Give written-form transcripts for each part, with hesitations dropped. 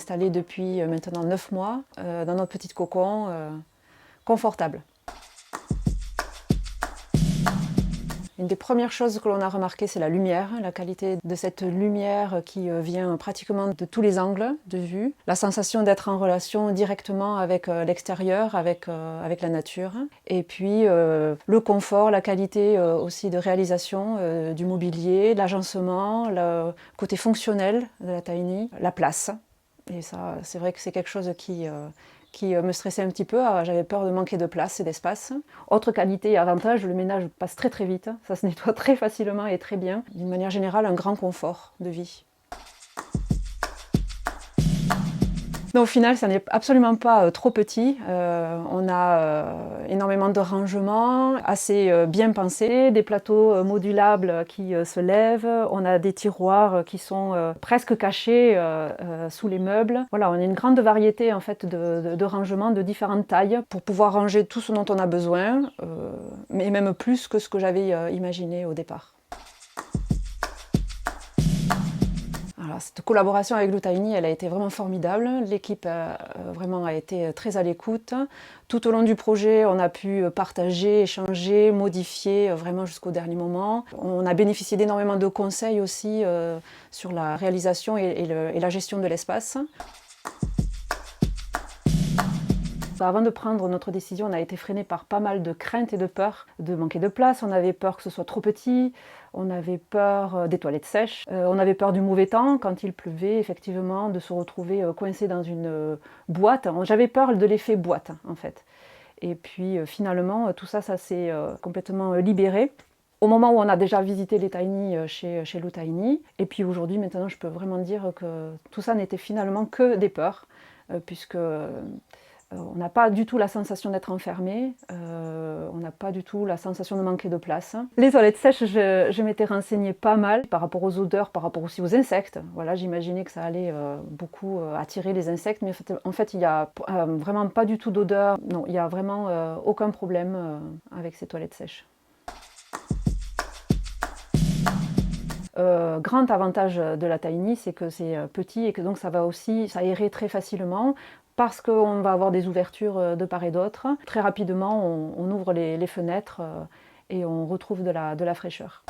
installés depuis maintenant 9 mois dans notre petite cocon confortable. Une des premières choses que l'on a remarqué, c'est la lumière, la qualité de cette lumière qui vient pratiquement de tous les angles de vue. La sensation d'être en relation directement avec l'extérieur, avec la nature. Et puis le confort, la qualité aussi de réalisation du mobilier, l'agencement, le côté fonctionnel de la tiny, la place. Et ça, c'est vrai que c'est quelque chose qui me stressait un petit peu. J'avais peur de manquer de place et d'espace. Autre qualité et avantage, le ménage passe très très vite. Ça se nettoie très facilement et très bien. D'une manière générale, un grand confort de vie. Mais au final, ça n'est absolument pas trop petit. On a énormément de rangements, assez bien pensés, des plateaux modulables qui se lèvent. On a des tiroirs qui sont presque cachés sous les meubles. Voilà, on a une grande variété en fait de rangements de différentes tailles pour pouvoir ranger tout ce dont on a besoin, mais même plus que ce que j'avais imaginé au départ. Alors, cette collaboration avec Lootiny, elle a été vraiment formidable. L'équipe vraiment a été très à l'écoute. Tout au long du projet, on a pu partager, échanger, modifier vraiment jusqu'au dernier moment. On a bénéficié d'énormément de conseils aussi sur la réalisation et la gestion de l'espace. Avant de prendre notre décision, on a été freiné par pas mal de craintes et de peurs de manquer de place. On avait peur que ce soit trop petit, on avait peur des toilettes sèches, on avait peur du mauvais temps quand il pleuvait, effectivement, de se retrouver coincé dans une boîte. J'avais peur de l'effet boîte, en fait. Et puis finalement, tout ça, ça s'est complètement libéré. Au moment où on a déjà visité les tiny chez Lootiny, et puis aujourd'hui, maintenant, je peux vraiment dire que tout ça n'était finalement que des peurs, puisque on n'a pas du tout la sensation d'être enfermé, on n'a pas du tout la sensation de manquer de place. Les toilettes sèches, je m'étais renseignée pas mal par rapport aux odeurs, par rapport aussi aux insectes. Voilà, j'imaginais que ça allait beaucoup attirer les insectes, mais en fait il n'y a vraiment pas du tout d'odeur. Non, il n'y a vraiment aucun problème avec ces toilettes sèches. Grand avantage de la tiny, c'est que c'est petit et que donc ça va aussi s'aérer très facilement parce qu'on va avoir des ouvertures de part et d'autre. Très rapidement, on ouvre les fenêtres et on retrouve de la fraîcheur.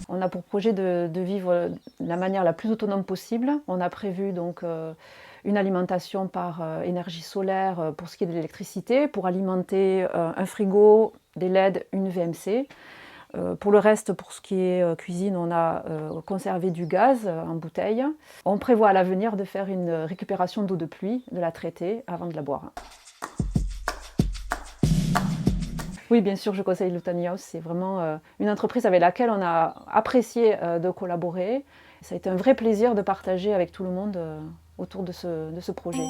On a pour projet de vivre de la manière la plus autonome possible. On a prévu donc une alimentation par énergie solaire pour ce qui est de l'électricité, pour alimenter un frigo, des LED, une VMC. Pour le reste, pour ce qui est cuisine, on a conservé du gaz en bouteille. On prévoit à l'avenir de faire une récupération d'eau de pluie, de la traiter avant de la boire. Oui, bien sûr, je conseille le Tiny House. C'est vraiment une entreprise avec laquelle on a apprécié de collaborer. Ça a été un vrai plaisir de partager avec tout le monde autour de ce projet.